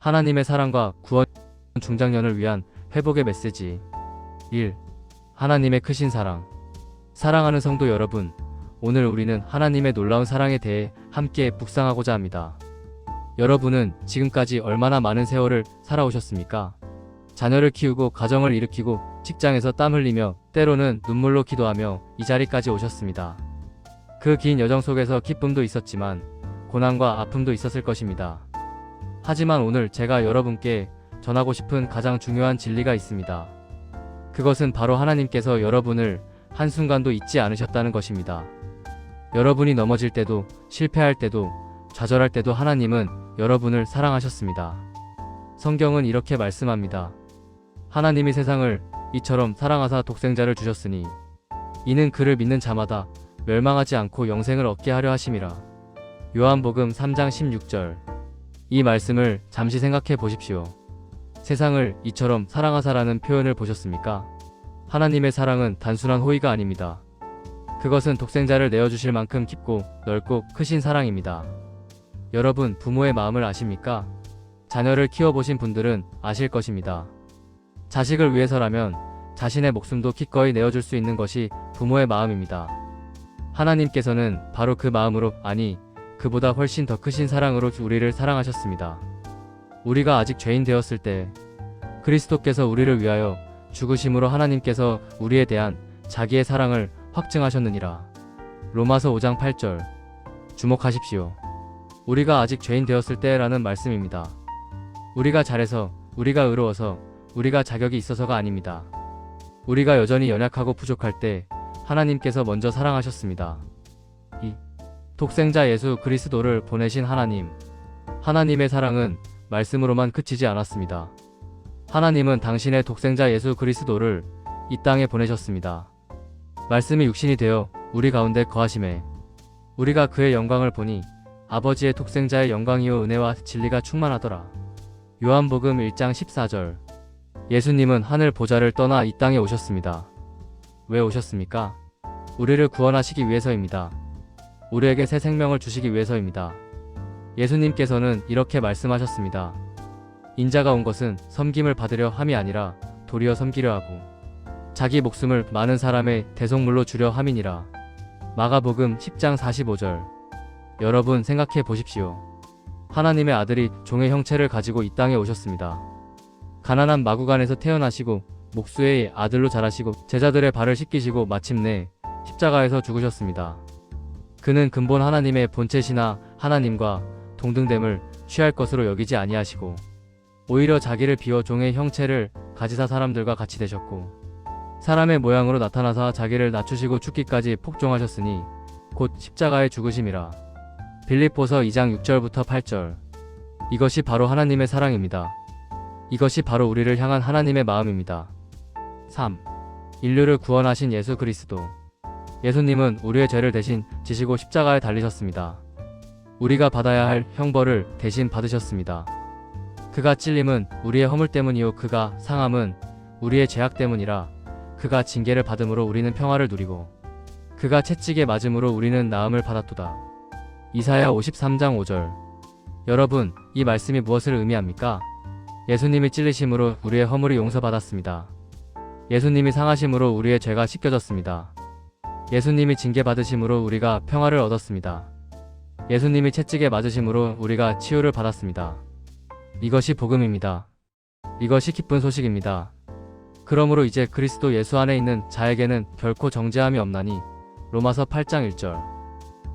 하나님의 사랑과 구원 중장년을 위한 회복의 메시지. 1. 하나님의 크신 사랑. 사랑하는 성도 여러분, 오늘 우리는 하나님의 놀라운 사랑에 대해 함께 묵상하고자 합니다. 여러분은 지금까지 얼마나 많은 세월을 살아오셨습니까? 자녀를 키우고 가정을 일으키고 직장에서 땀 흘리며 때로는 눈물로 기도하며 이 자리까지 오셨습니다. 그 긴 여정 속에서 기쁨도 있었지만 고난과 아픔도 있었을 것입니다. 하지만 오늘 제가 여러분께 전하고 싶은 가장 중요한 진리가 있습니다. 그것은 바로 하나님께서 여러분을 한순간도 잊지 않으셨다는 것입니다. 여러분이 넘어질 때도, 실패할 때도, 좌절할 때도 하나님은 여러분을 사랑하셨습니다. 성경은 이렇게 말씀합니다. 하나님이 세상을 이처럼 사랑하사 독생자를 주셨으니 이는 그를 믿는 자마다 멸망하지 않고 영생을 얻게 하려 하심이라. 요한복음 3장 16절. 이 말씀을 잠시 생각해 보십시오. 세상을 이처럼 사랑하사라는 표현을 보셨습니까? 하나님의 사랑은 단순한 호의가 아닙니다. 그것은 독생자를 내어주실 만큼 깊고 넓고 크신 사랑입니다. 여러분, 부모의 마음을 아십니까? 자녀를 키워보신 분들은 아실 것입니다. 자식을 위해서라면 자신의 목숨도 기꺼이 내어줄 수 있는 것이 부모의 마음입니다. 하나님께서는 바로 그 마음으로, 아니, 그보다 훨씬 더 크신 사랑으로 우리를 사랑하셨습니다. 우리가 아직 죄인 되었을 때 그리스도께서 우리를 위하여 죽으심으로 하나님께서 우리에 대한 자기의 사랑을 확증하셨느니라. 로마서 5장 8절. 주목하십시오. 우리가 아직 죄인 되었을 때라는 말씀입니다. 우리가 잘해서, 우리가 의로워서, 우리가 자격이 있어서가 아닙니다. 우리가 여전히 연약하고 부족할 때 하나님께서 먼저 사랑하셨습니다. 2. 독생자 예수 그리스도를 보내신 하나님. 하나님의 사랑은 말씀으로만 그치지 않았습니다. 하나님은 당신의 독생자 예수 그리스도를 이 땅에 보내셨습니다. 말씀이 육신이 되어 우리 가운데 거하심에 우리가 그의 영광을 보니 아버지의 독생자의 영광이요 은혜와 진리가 충만하더라. 요한복음 1장 14절. 예수님은 하늘 보좌를 떠나 이 땅에 오셨습니다. 왜 오셨습니까? 우리를 구원하시기 위해서입니다. 우리에게 새 생명을 주시기 위해서입니다. 예수님께서는 이렇게 말씀하셨습니다. 인자가 온 것은 섬김을 받으려 함이 아니라 도리어 섬기려 하고 자기 목숨을 많은 사람의 대속물로 주려 함이니라. 마가복음 10장 45절. 여러분, 생각해 보십시오. 하나님의 아들이 종의 형체를 가지고 이 땅에 오셨습니다. 가난한 마구간에서 태어나시고 목수의 아들로 자라시고 제자들의 발을 씻기시고 마침내 십자가에서 죽으셨습니다. 그는 근본 하나님의 본체시나 하나님과 동등됨을 취할 것으로 여기지 아니하시고 오히려 자기를 비워 종의 형체를 가지사 사람들과 같이 되셨고 사람의 모양으로 나타나사 자기를 낮추시고 죽기까지 복종하셨으니 곧 십자가의 죽으심이라. 빌립보서 2장 6절부터 8절. 이것이 바로 하나님의 사랑입니다. 이것이 바로 우리를 향한 하나님의 마음입니다. 3. 인류를 구원하신 예수 그리스도. 예수님은 우리의 죄를 대신 지시고 십자가에 달리셨습니다. 우리가 받아야 할 형벌을 대신 받으셨습니다. 그가 찔림은 우리의 허물 때문이요 그가 상함은 우리의 죄악 때문이라. 그가 징계를 받음으로 우리는 평화를 누리고 그가 채찍에 맞음으로 우리는 나음을 받았도다. 이사야 53장 5절. 여러분, 이 말씀이 무엇을 의미합니까? 예수님이 찔리심으로 우리의 허물이 용서받았습니다. 예수님이 상하심으로 우리의 죄가 씻겨졌습니다. 예수님이 징계받으심으로 우리가 평화를 얻었습니다. 예수님이 채찍에 맞으심으로 우리가 치유를 받았습니다. 이것이 복음입니다. 이것이 기쁜 소식입니다. 그러므로 이제 그리스도 예수 안에 있는 자에게는 결코 정죄함이 없나니. 로마서 8장 1절.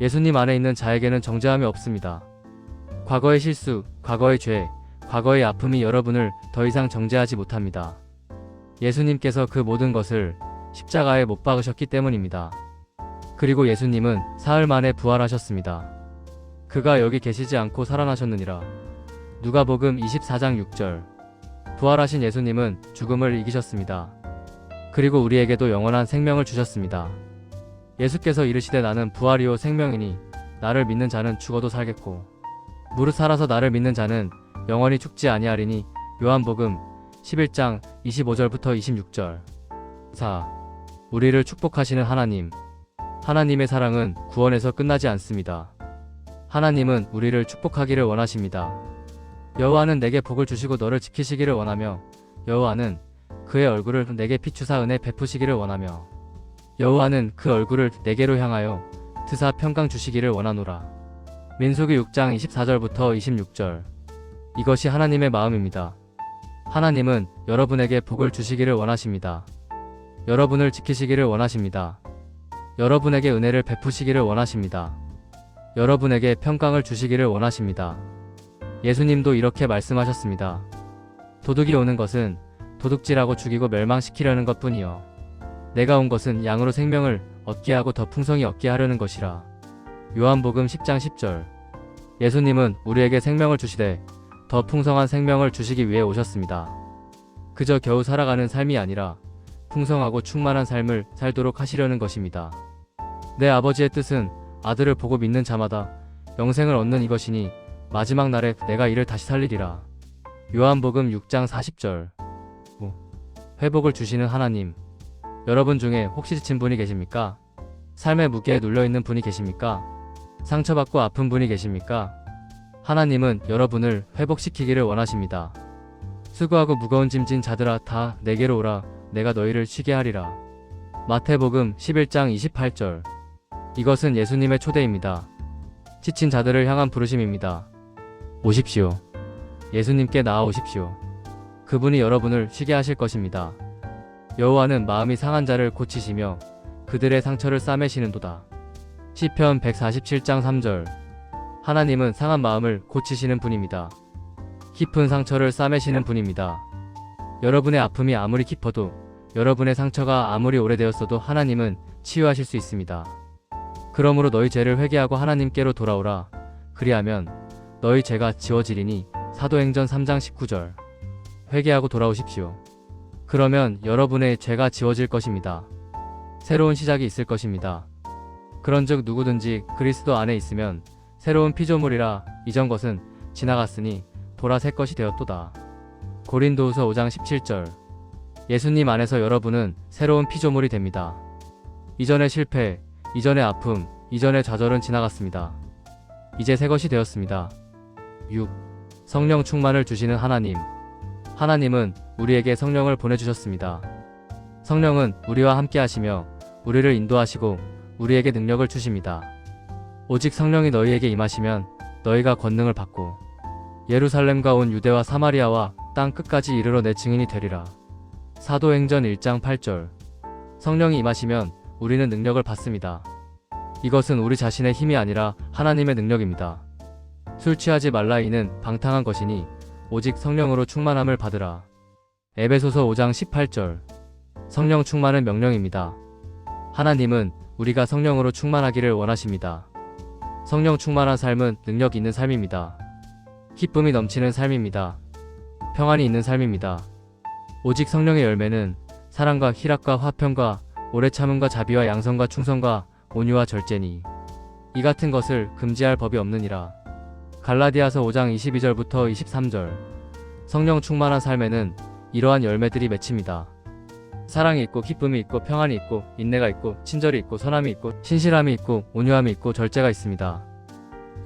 예수님 안에 있는 자에게는 정죄함이 없습니다. 과거의 실수, 과거의 죄, 과거의 아픔이 여러분을 더 이상 정죄하지 못합니다. 예수님께서 그 모든 것을 십자가에 못 박으셨기 때문입니다. 그리고 예수님은 사흘 만에 부활하셨습니다. 그가 여기 계시지 않고 살아나셨느니라. 누가복음 24장 6절. 부활하신 예수님은 죽음을 이기셨습니다. 그리고 우리에게도 영원한 생명을 주셨습니다. 예수께서 이르시되 나는 부활이요 생명이니 나를 믿는 자는 죽어도 살겠고 무릇 살아서 나를 믿는 자는 영원히 죽지 아니하리니. 요한복음 11장 25절부터 26절. 4. 우리를 축복하시는 하나님. 하나님의 사랑은 구원에서 끝나지 않습니다. 하나님은 우리를 축복하기를 원하십니다. 여호와는 내게 복을 주시고 너를 지키시기를 원하며 여호와는 그의 얼굴을 내게 비추사 은혜 베푸시기를 원하며 여호와는 그 얼굴을 내게로 향하여 드사 평강 주시기를 원하노라. 민수기 6장 24절부터 26절. 이것이 하나님의 마음입니다. 하나님은 여러분에게 복을 주시기를 원하십니다. 여러분을 지키시기를 원하십니다. 여러분에게 은혜를 베푸시기를 원하십니다. 여러분에게 평강을 주시기를 원하십니다. 예수님도 이렇게 말씀하셨습니다. 도둑이 오는 것은 도둑질하고 죽이고 멸망시키려는 것뿐이요 내가 온 것은 양으로 생명을 얻게 하고 더 풍성히 얻게 하려는 것이라. 요한복음 10장 10절. 예수님은 우리에게 생명을 주시되 더 풍성한 생명을 주시기 위해 오셨습니다. 그저 겨우 살아가는 삶이 아니라 풍성하고 충만한 삶을 살도록 하시려는 것입니다. 내 아버지의 뜻은 아들을 보고 믿는 자마다 영생을 얻는 이것이니 마지막 날에 내가 이를 다시 살리리라. 요한복음 6장 40절. 회복을 주시는 하나님. 여러분 중에 혹시 지친 분이 계십니까? 삶의 무게에 눌려있는 분이 계십니까? 상처받고 아픈 분이 계십니까? 하나님은 여러분을 회복시키기를 원하십니다. 수고하고 무거운 짐진 자들아 다 내게로 오라 내가 너희를 쉬게 하리라. 마태복음 11장 28절. 이것은 예수님의 초대입니다. 지친 자들을 향한 부르심입니다. 오십시오. 예수님께 나아오십시오. 그분이 여러분을 쉬게 하실 것입니다. 여호와는 마음이 상한 자를 고치시며 그들의 상처를 싸매시는도다. 시편 147장 3절. 하나님은 상한 마음을 고치시는 분입니다. 깊은 상처를 싸매시는 분입니다. 여러분의 아픔이 아무리 깊어도 여러분의 상처가 아무리 오래되었어도 하나님은 치유하실 수 있습니다. 그러므로 너희 죄를 회개하고 하나님께로 돌아오라. 그리하면 너희 죄가 지워지리니. 사도행전 3장 19절. 회개하고 돌아오십시오. 그러면 여러분의 죄가 지워질 것입니다. 새로운 시작이 있을 것입니다. 그런즉 누구든지 그리스도 안에 있으면 새로운 피조물이라. 이전 것은 지나갔으니 보라 새 것이 되었도다. 고린도후서 5장 17절. 예수님 안에서 여러분은 새로운 피조물이 됩니다. 이전의 실패, 이전의 아픔, 이전의 좌절은 지나갔습니다. 이제 새 것이 되었습니다. 6. 성령 충만을 주시는 하나님. 하나님은 우리에게 성령을 보내주셨습니다. 성령은 우리와 함께 하시며 우리를 인도하시고 우리에게 능력을 주십니다. 오직 성령이 너희에게 임하시면 너희가 권능을 받고 예루살렘과 온 유대와 사마리아와 땅 끝까지 이르러 내 증인이 되리라. 사도행전 1장 8절. 성령이 임하시면 우리는 능력을 받습니다. 이것은 우리 자신의 힘이 아니라 하나님의 능력입니다. 술 취하지 말라 이는 방탕한 것이니 오직 성령으로 충만함을 받으라. 에베소서 5장 18절. 성령 충만은 명령입니다. 하나님은 우리가 성령으로 충만하기를 원하십니다. 성령 충만한 삶은 능력 있는 삶입니다. 기쁨이 넘치는 삶입니다. 평안이 있는 삶입니다. 오직 성령의 열매는 사랑과 희락과 화평과 오래 참음과 자비와 양선과 충성과 온유와 절제니 이 같은 것을 금지할 법이 없느니라. 갈라디아서 5장 22절부터 23절. 성령 충만한 삶에는 이러한 열매들이 맺힙니다. 사랑이 있고 기쁨이 있고 평안이 있고 인내가 있고 친절이 있고 선함이 있고 신실함이 있고 온유함이 있고 절제가 있습니다.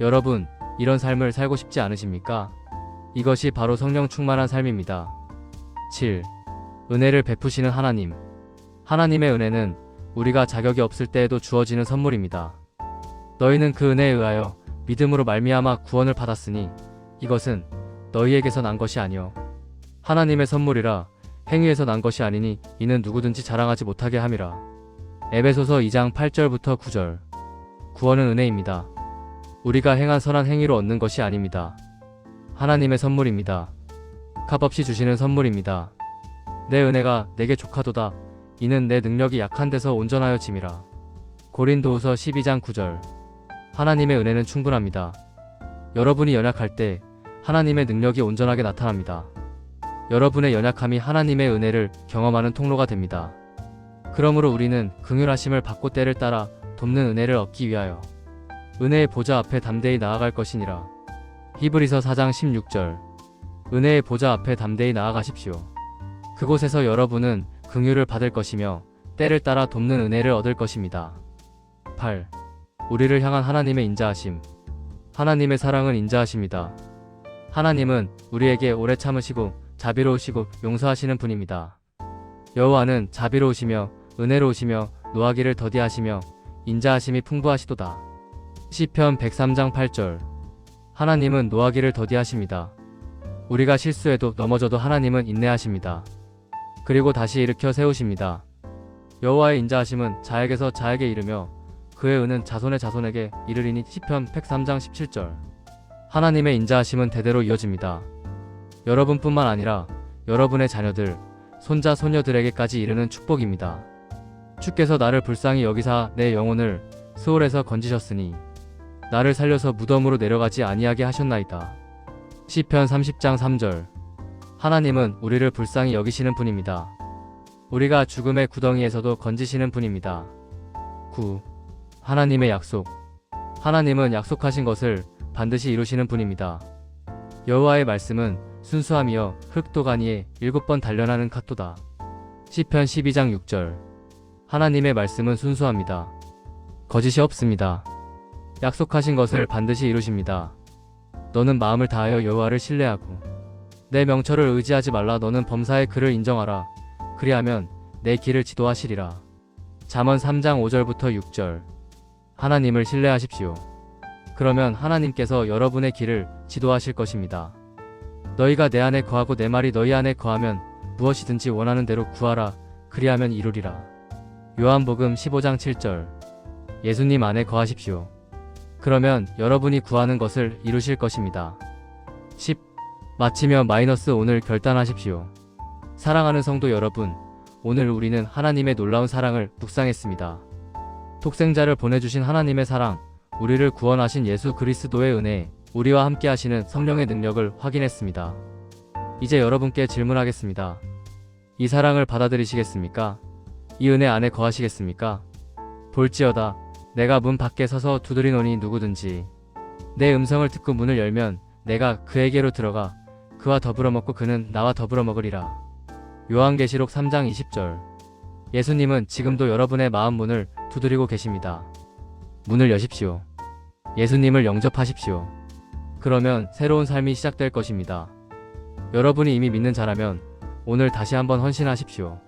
여러분, 이런 삶을 살고 싶지 않으십니까? 이것이 바로 성령 충만한 삶입니다. 7. 은혜를 베푸시는 하나님. 하나님의 은혜는 우리가 자격이 없을 때에도 주어지는 선물입니다. 너희는 그 은혜에 의하여 믿음으로 말미암아 구원을 받았으니 이것은 너희에게서 난 것이 아니요 하나님의 선물이라. 행위에서 난 것이 아니니 이는 누구든지 자랑하지 못하게 함이라. 에베소서 2장 8절부터 9절. 구원은 은혜입니다. 우리가 행한 선한 행위로 얻는 것이 아닙니다. 하나님의 선물입니다. 값없이 주시는 선물입니다. 내 은혜가 내게 족하도다. 이는 내 능력이 약한 데서 온전하여 짐이라. 고린도후서 12장 9절. 하나님의 은혜는 충분합니다. 여러분이 연약할 때 하나님의 능력이 온전하게 나타납니다. 여러분의 연약함이 하나님의 은혜를 경험하는 통로가 됩니다. 그러므로 우리는 긍휼하심을 받고 때를 따라 돕는 은혜를 얻기 위하여 은혜의 보좌 앞에 담대히 나아갈 것이니라. 히브리서 4장 16절. 은혜의 보좌 앞에 담대히 나아가십시오. 그곳에서 여러분은 긍휼을 받을 것이며 때를 따라 돕는 은혜를 얻을 것입니다. 8. 우리를 향한 하나님의 인자하심. 하나님의 사랑은 인자하십니다. 하나님은 우리에게 오래 참으시고 자비로우시고 용서하시는 분입니다. 여호와는 자비로우시며 은혜로우시며 노하기를 더디하시며 인자하심이 풍부하시도다. 시편 103장 8절. 하나님은 노하기를 더디하십니다. 우리가 실수해도 넘어져도 하나님은 인내하십니다. 그리고 다시 일으켜 세우십니다. 여호와의 인자하심은 자에게서 자에게 이르며 그의 은은 자손의 자손에게 이르리니. 시편 103장 17절. 하나님의 인자하심은 대대로 이어집니다. 여러분뿐만 아니라 여러분의 자녀들, 손자, 손녀들에게까지 이르는 축복입니다. 주께서 나를 불쌍히 여기사 내 영혼을 스올에서 건지셨으니 나를 살려서 무덤으로 내려가지 아니하게 하셨나이다. 시편 30장 3절. 하나님은 우리를 불쌍히 여기시는 분입니다. 우리가 죽음의 구덩이에서도 건지시는 분입니다. 9. 하나님의 약속. 하나님은 약속하신 것을 반드시 이루시는 분입니다. 여호와의 말씀은 순수함이여 흙도가니에 7번 단련하는 캇도다. 시편 12장 6절. 하나님의 말씀은 순수합니다. 거짓이 없습니다. 약속하신 것을 반드시 이루십니다. 너는 마음을 다하여 여호와를 신뢰하고 내 명철을 의지하지 말라. 너는 범사의 그를 인정하라. 그리하면 내 길을 지도하시리라. 잠언 3장 5절부터 6절. 하나님을 신뢰하십시오. 그러면 하나님께서 여러분의 길을 지도하실 것입니다. 너희가 내 안에 거하고 내 말이 너희 안에 거하면 무엇이든지 원하는 대로 구하라. 그리하면 이루리라. 요한복음 15장 7절. 예수님 안에 거하십시오. 그러면 여러분이 구하는 것을 이루실 것입니다. 10. 마치며 오늘 결단하십시오. 사랑하는 성도 여러분, 오늘 우리는 하나님의 놀라운 사랑을 묵상했습니다. 독생자를 보내주신 하나님의 사랑, 우리를 구원하신 예수 그리스도의 은혜, 우리와 함께 하시는 성령의 능력을 확인했습니다. 이제 여러분께 질문하겠습니다. 이 사랑을 받아들이시겠습니까? 이 은혜 안에 거하시겠습니까? 볼지어다 내가 문 밖에 서서 두드리노니 누구든지 내 음성을 듣고 문을 열면 내가 그에게로 들어가 그와 더불어 먹고 그는 나와 더불어 먹으리라. 요한계시록 3장 20절. 예수님은 지금도 여러분의 마음 문을 두드리고 계십니다. 문을 여십시오. 예수님을 영접하십시오. 그러면 새로운 삶이 시작될 것입니다. 여러분이 이미 믿는 자라면 오늘 다시 한번 헌신하십시오.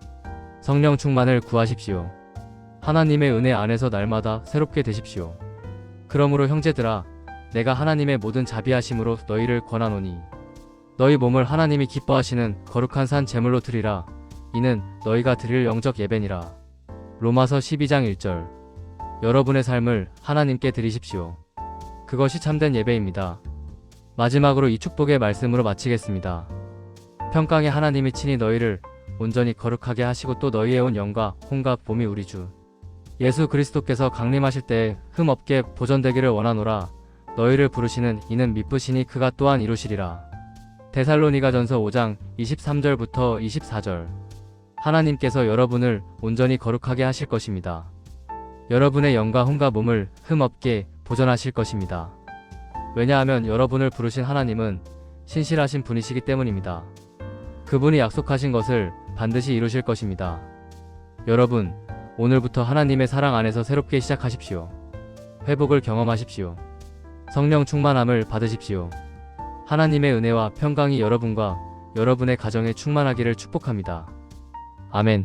성령 충만을 구하십시오. 하나님의 은혜 안에서 날마다 새롭게 되십시오. 그러므로 형제들아, 내가 하나님의 모든 자비하심으로 너희를 권하노니 너희 몸을 하나님이 기뻐하시는 거룩한 산 제물로 드리라. 이는 너희가 드릴 영적 예배니라. 로마서 12장 1절. 여러분의 삶을 하나님께 드리십시오. 그것이 참된 예배입니다. 마지막으로 이 축복의 말씀으로 마치겠습니다. 평강의 하나님이 친히 너희를 온전히 거룩하게 하시고 또 너희의 온 영과 혼과 봄이 우리 주 예수 그리스도께서 강림하실 때에 흠없게 보존되기를 원하노라. 너희를 부르시는 이는 미쁘시니 그가 또한 이루시리라. 데살로니가전서 5장 23절부터 24절. 하나님께서 여러분을 온전히 거룩하게 하실 것입니다. 여러분의 영과 혼과 몸을 흠없게 보존하실 것입니다. 왜냐하면 여러분을 부르신 하나님은 신실하신 분이시기 때문입니다. 그분이 약속하신 것을 반드시 이루실 것입니다. 여러분, 오늘부터 하나님의 사랑 안에서 새롭게 시작하십시오. 회복을 경험하십시오. 성령 충만함을 받으십시오. 하나님의 은혜와 평강이 여러분과 여러분의 가정에 충만하기를 축복합니다. 아멘.